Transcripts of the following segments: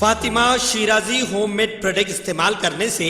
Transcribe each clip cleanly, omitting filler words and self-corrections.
Fatima Shirazi homemade product इस्तेमाल करने से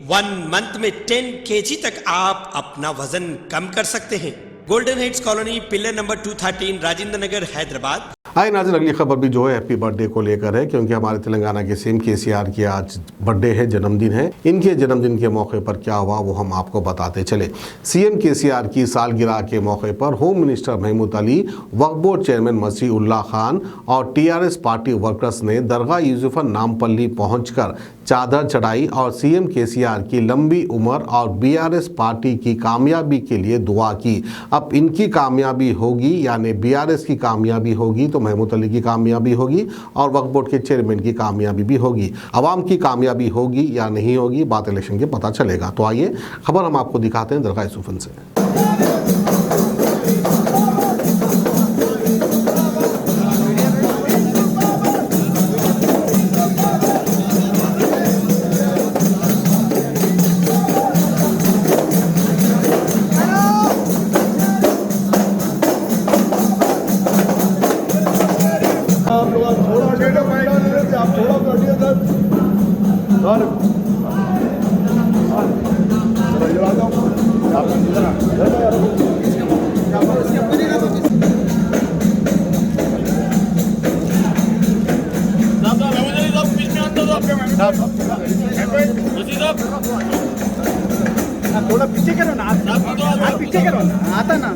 1 मंथ में 10 kg तक आप अपना वजन कम कर सकते हैं। Golden Heights Colony, pillar number 213, Rajendra Nagar, Hyderabad. आइए नाज़रीन, अगली खबर भी जो है हैप्पी बर्थडे को लेकर है, क्योंकि हमारे तेलंगाना के सीएम केसीआर की आज बर्थडे है, जन्मदिन है। इनके जन्मदिन के मौके पर क्या हुआ वो हम आपको बताते चले। सीएम केसीआर की सालगिरह के मौके पर होम मिनिस्टर महमूद अली, वक्फ बोर्ड चेयरमैन मसीउल्लाह खान और टीआरएस पार्टी वर्कर्स ने दरगाह यूसुफन नामपल्ली पहुंचकर चादर चढ़ाई और सीएम केसीआर की लंबी उम्र और बीआरएस पार्टी की कामयाबी के लिए दुआ की। अब इनकी कामयाबी होगी यानी बीआरएस की कामयाबी होगी तो महमूद अली की कामयाबी होगी और वक्फ बोर्ड के चेयरमैन की कामयाबी भी होगी। अवाम की कामयाबी होगी या नहीं होगी, बात इलेक्शन के पता चलेगा। तो आइए खबर हम आपको दिखाते हैं दरगाह यूसुफन से। थोड़ा पीछे करो ना, आप पीछे करो ना, आता ना।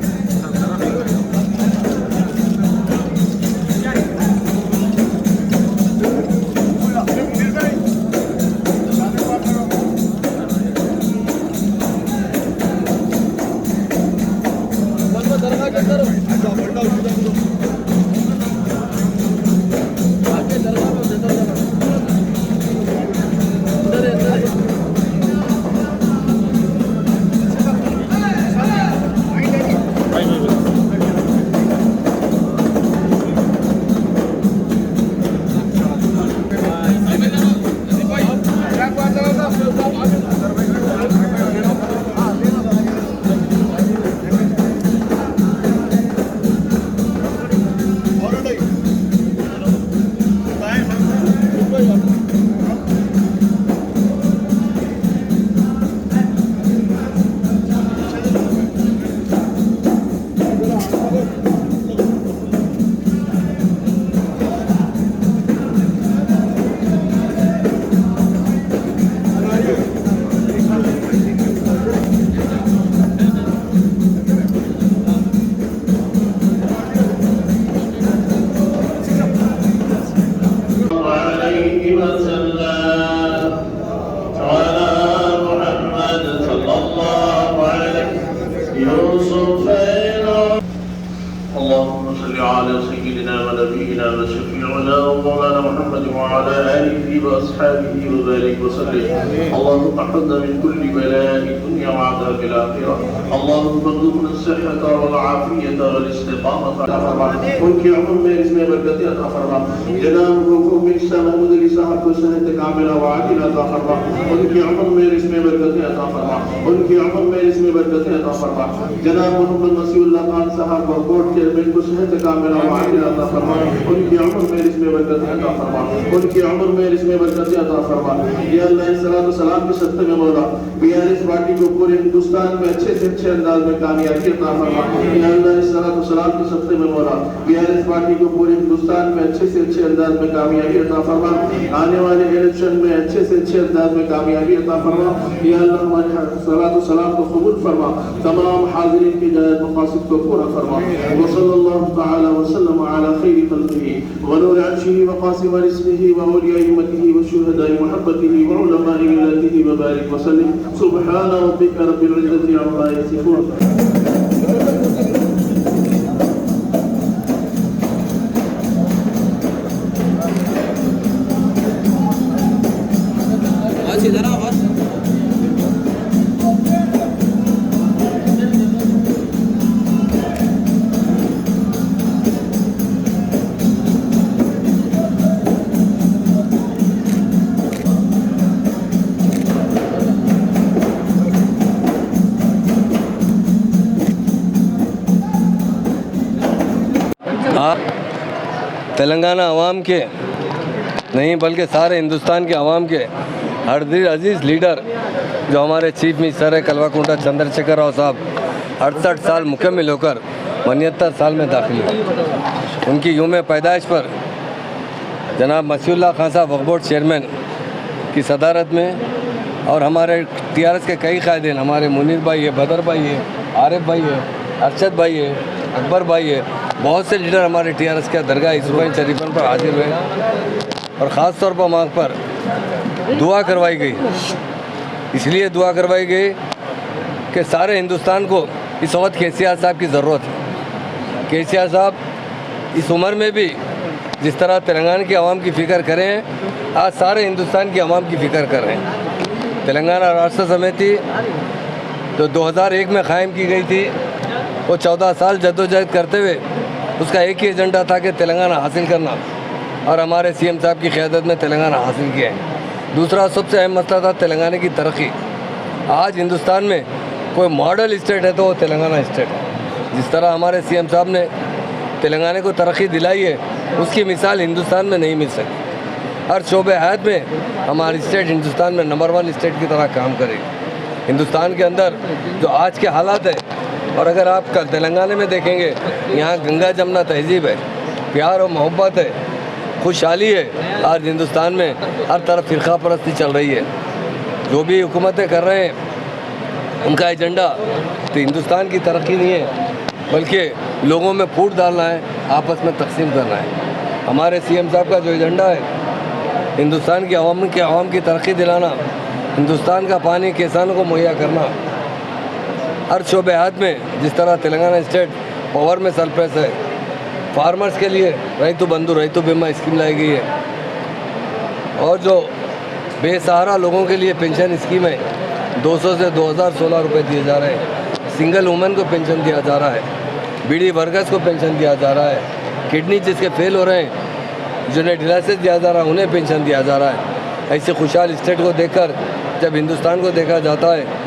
उनकी उम्र में इसमें बरकत अता फरमा। जनाब हुकूम मिनिस्टर महमूद अली साहब को सेहत कामिला व आजिला अता फरमा। उनकी उम्र में इसमें बरकत अता फरमा। उनकी उम्र में इसमें बरकत अता फरमा। जनाब मोहम्मद मसीउल्लाह खान साहब वक्फ बोर्ड चेयरमैन को सेहत कामिला व आजिला अता फरमा। उनकी उम्र में इसमें बरकत अता फरमा। उनकी उम्र में इसमें बरकत अता फरमा। या अल्लाह सलातो सलाम के सत्ते में मौला बीआरएस पार्टी को पूरे हिंदुस्तान में अच्छे से अच्छे अंदाज में कामयाबी अता फरमा। या अल्लाह सलातो सलाम के सत्ते में मौला बीआरएस पार्टी को पूरे हिंदुस्तान में अच्छे से अच्छे अंदाज में कामयाबी अता फरमा। आने वाले इलेक्शन में अच्छे से अच्छे अंदाज में कामयाबी अता फरमा। या अल्लाह हमारे सलातो सलाम को कबूल फरमा। तमाम हाज़िरीन की जायज़ मक़ासिद को पूरा फरमा। व सल्लल्लाहु तआला व सल्लम अला खैरि खल्क़िही व नूरि अर्शिही व क़ासिम रिज़्क़िही व औलियाए उम्मतिही व शुहदाए मुहब्बतिही व उलमाए मिल्लतिही व बारिक व सल्लिम। सुब्हान रब्बिका रब्बिल इज़्ज़ति अम्मा यसिफून। तेलंगाना अवाम के नहीं बल्कि सारे हिंदुस्तान के अवाम के हर दिल अजीज़ लीडर जो हमारे चीफ मिनिस्टर है कल्वाकुंटा चंद्रशेखर राव साहब 68 साल मुकम्मल होकर 72 साल में दाखिल हुए। उनकी यूम पैदाइश पर जनाब मसीउल्लाह खान साहब वक्फ बोर्ड चेयरमैन की सदारत में और हमारे TRS के कई कायदीन, हमारे मुनीर भाई है, बदर भाई है, आरिफ भाई है, अरशद भाई है, अकबर भाई है, बहुत से लीडर हमारे TRS के दरगाह इसुफाइन शरीफन पर हाजिर हुए और ख़ास तौर पर वहाँ पर दुआ करवाई गई। इसलिए दुआ करवाई गई कि सारे हिंदुस्तान को इस वक्त KCR साहब की ज़रूरत है। KCR साहब इस उम्र में भी जिस तरह तेलंगाना की आवाम की फ़िक्र करें, आज सारे हिंदुस्तान की आवाम की फ़िक्र कर रहे हैं। तेलंगाना राष्ट्र समिति जो 2001 में क़ायम की गई थी, वो 14 साल जद्दोजहद करते हुए उसका एक ही एजेंडा था कि तेलंगाना हासिल करना, और हमारे CM साहब की क़यादत में तेलंगाना हासिल किया है। दूसरा सबसे अहम मसला था तेलंगाना की तरक्की। आज हिंदुस्तान में कोई मॉडल स्टेट है तो वो तेलंगाना स्टेट है। जिस तरह हमारे CM साहब ने तेलंगाना को तरक्की दिलाई है, उसकी मिसाल हिंदुस्तान में नहीं मिल सकती। हर शोबे हयात में हमारी स्टेट हिंदुस्तान में नंबर 1 स्टेट की तरह काम करेगी। हिंदुस्तान के अंदर जो आज के हालात है, और अगर आप कल तेलंगाना में देखेंगे, यहाँ गंगा जमुना तहजीब है, प्यार और मोहब्बत है, खुशहाली है। आज हिंदुस्तान में हर तरफ फ़िरका परस्ती चल रही है। जो भी हुकूमतें कर रहे हैं उनका एजेंडा तो हिंदुस्तान की तरक्की नहीं है, बल्कि लोगों में फूट डालना है, आपस में तकसीम करना है। हमारे CM साहब का जो एजेंडा है हिंदुस्तान की आवाम की तरक्की दिलाना, हिंदुस्तान का पानी किसानों को मुहैया करना, हर शोबे हाथ में जिस तरह तेलंगाना स्टेट पावर में सरप्लस है, फार्मर्स के लिए रैतु बंधु रैतु बीमा स्कीम लाई गई है, और जो बेसहारा लोगों के लिए पेंशन स्कीम है 200 से 2016 रुपये दिए जा रहे हैं। सिंगल वुमेन को पेंशन दिया जा रहा है, बीडी वर्कर्स को पेंशन दिया जा रहा है, किडनी जिसके फेल हो रहे हैं जिन्हें डिलाइसिस दिया जा रहा है उन्हें पेंशन दिया जा रहा है। ऐसे खुशहाल स्टेट को देखकर जब हिंदुस्तान को देखा जाता है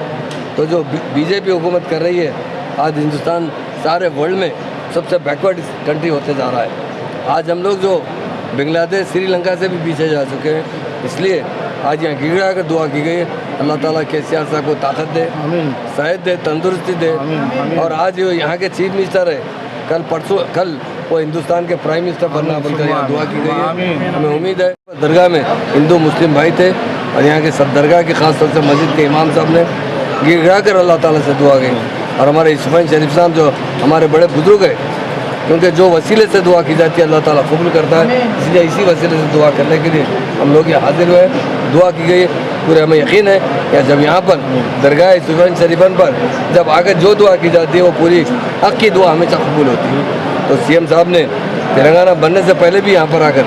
तो जो BJP हुकूमत कर रही है, आज हिंदुस्तान सारे वर्ल्ड में सबसे बैकवर्ड कंट्री होते जा रहा है। आज हम लोग जो बांग्लादेश श्रीलंका से भी पीछे जा चुके हैं, इसलिए आज यहाँ गिड़ा कर दुआ की गई है, अल्लाह ताला KCR साहब को ताकत दे, सेहत दे, तंदुरुस्ती दे। और आज जो यहाँ के चीफ मिनिस्टर है, कल वो हिंदुस्तान के प्राइम मिनिस्टर बनना बोलकर यहाँ दुआ की गई है। हमें उम्मीद है दरगाह में हिंदू मुस्लिम भाई थे, और यहाँ के सब दरगाह के ख़ास तौर से मस्जिद के इमाम साहब ने गिड़ा कर अल्लाह ताला से दुआ गई। और हमारे इसुफाइन शरीफ साहब जो हमारे बड़े बुजुर्ग हैं, क्योंकि जो वसीले से दुआ की जाती है अल्लाह ताला कबूल करता है, इसलिए इसी वसीले से दुआ करने के लिए हम लोग यहाँ हाजिर हुए, दुआ की गई। पूरे हमें यकीन है या जब यहाँ पर दरगाह इसुफाइन शरीफन पर जब आकर जो दुआ की जाती है वो पूरी हक की दुआ हमेशा कबूल होती है। तो CM साहब ने तेलंगाना बनने से पहले भी यहाँ पर आकर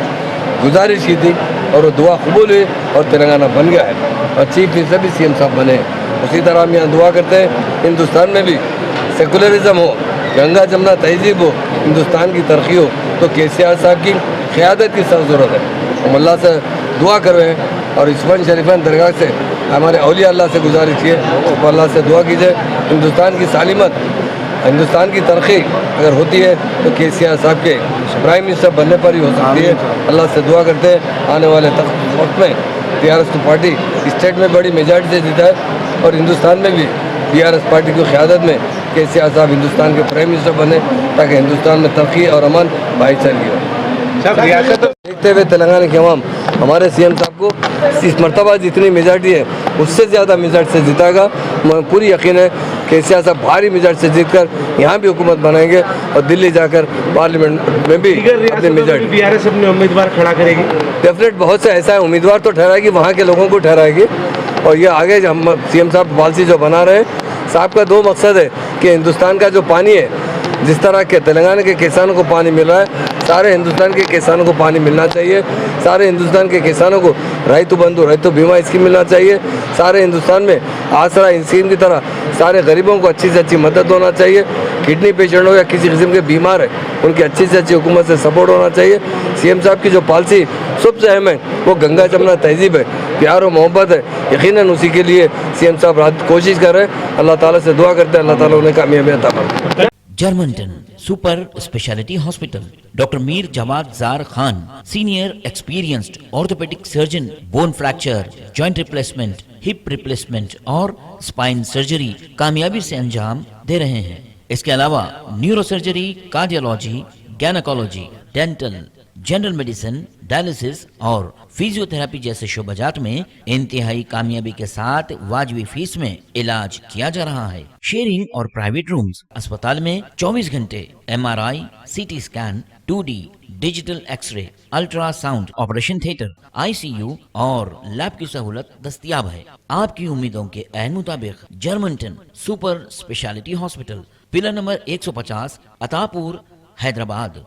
गुजारिश की थी और वो दुआ कबूल हुई और तेलंगाना बन गया है, और चीफ मिनिस्टर भी CM साहब बने हैं। उसी तरह हम यहाँ दुआ करते हैं हिंदुस्तान में भी सेकुलरिज्म हो, गंगा जमुना तहजीब हो, हिंदुस्तान की तरक्की हो, तो KCR साहब की क़यादत की सख्त ज़रूरत है। हम अल्लाह से दुआ कर रहे हैं और इसफान शरीफान दरगाह से हमारे औलिया अल्लाह से गुजारिश किए तो अल्लाह से दुआ कीजिए हिंदुस्तान की सालिमत, हिंदुस्तान की तरक्की अगर होती है तो KCR साहब के प्राइम मिनिस्टर बनने पर ही हो सकती है। अल्लाह से दुआ करते हैं आने वाले वक्त में TRS की पार्टी स्टेट में बड़ी मेजॉरिटी से जीता है और हिंदुस्तान में भी TRS पार्टी की क़यादत में KCR साहब हिंदुस्तान के प्राइम मिनिस्टर बने ताकि हिंदुस्तान में तरक्की और अमन भाईचारगी हो। देखते हुए तेलंगाना के अवाम हमारे CM साहब को इस मरतबा जितनी मेजॉरिटी है उससे ज़्यादा मेजॉरिटी से जिताएगा। मुझे पूरी यकीन है KCR साहब भारी मेजॉरिटी से जीतकर यहाँ भी हुकूमत बनाएंगे और दिल्ली जाकर पार्लियामेंट में भी अपनी मेजॉरिटी TRS अपने उम्मीदवार खड़ा करेगी। डेफिनेट बहुत से ऐसा है उम्मीदवार तो ठहराएगी, वहाँ के लोगों को ठहराएगी। और ये आगे हम CM साहब पॉलिसी जो बना रहे हैं, साहब का 2 मकसद है कि हिंदुस्तान का जो पानी है, जिस तरह के तेलंगाना के किसानों को पानी मिल रहा है, सारे हिंदुस्तान के किसानों को पानी मिलना चाहिए। सारे हिंदुस्तान के किसानों को रैतु बंधु रैतु बीमा स्कीम मिलना चाहिए। सारे हिंदुस्तान में आसरा स्कीम की तरह सारे गरीबों को अच्छी से अच्छी मदद होना चाहिए। किडनी पेशेंट हो या किसी किस्म के बीमार है, उनकी अच्छी से अच्छी हुकूमत से सपोर्ट होना चाहिए। CM साहब की जो पॉलिसी सबसे अहम है वो गंगा जमुना तहजीब है, प्यार और मोहब्बत है। यकीनन उसी के लिए CM साहब रात कोशिश कर रहे हैं। अल्लाह ताला से दुआ करते हैं अल्लाह ताला उन्हें कामयाबी अता फरमाए। जर्मनटन super speciality hospital, doctor Mir Jawad जार Khan, senior experienced orthopaedic surgeon, bone fracture, joint replacement, hip replacement और स्पाइन सर्जरी कामयाबी से अंजाम दे रहे हैं। इसके अलावा neurosurgery, cardiology, gynaecology, dental, general medicine, dialysis और फिजियोथेरेपी जैसे शोबाजात में इंतहाई कामयाबी के साथ वाजबी फीस में इलाज किया जा रहा है। शेयरिंग और प्राइवेट रूम्स, अस्पताल में 24 घंटे MRI, CT scan, 2D digital x-ray, ultrasound, operation theatre, ICU और लैब की सहूलत दस्तयाब है। आपकी उम्मीदों के ऐन मुताबिक जर्मनटन super speciality hospital, pillar number 150, Attapur, Hyderabad.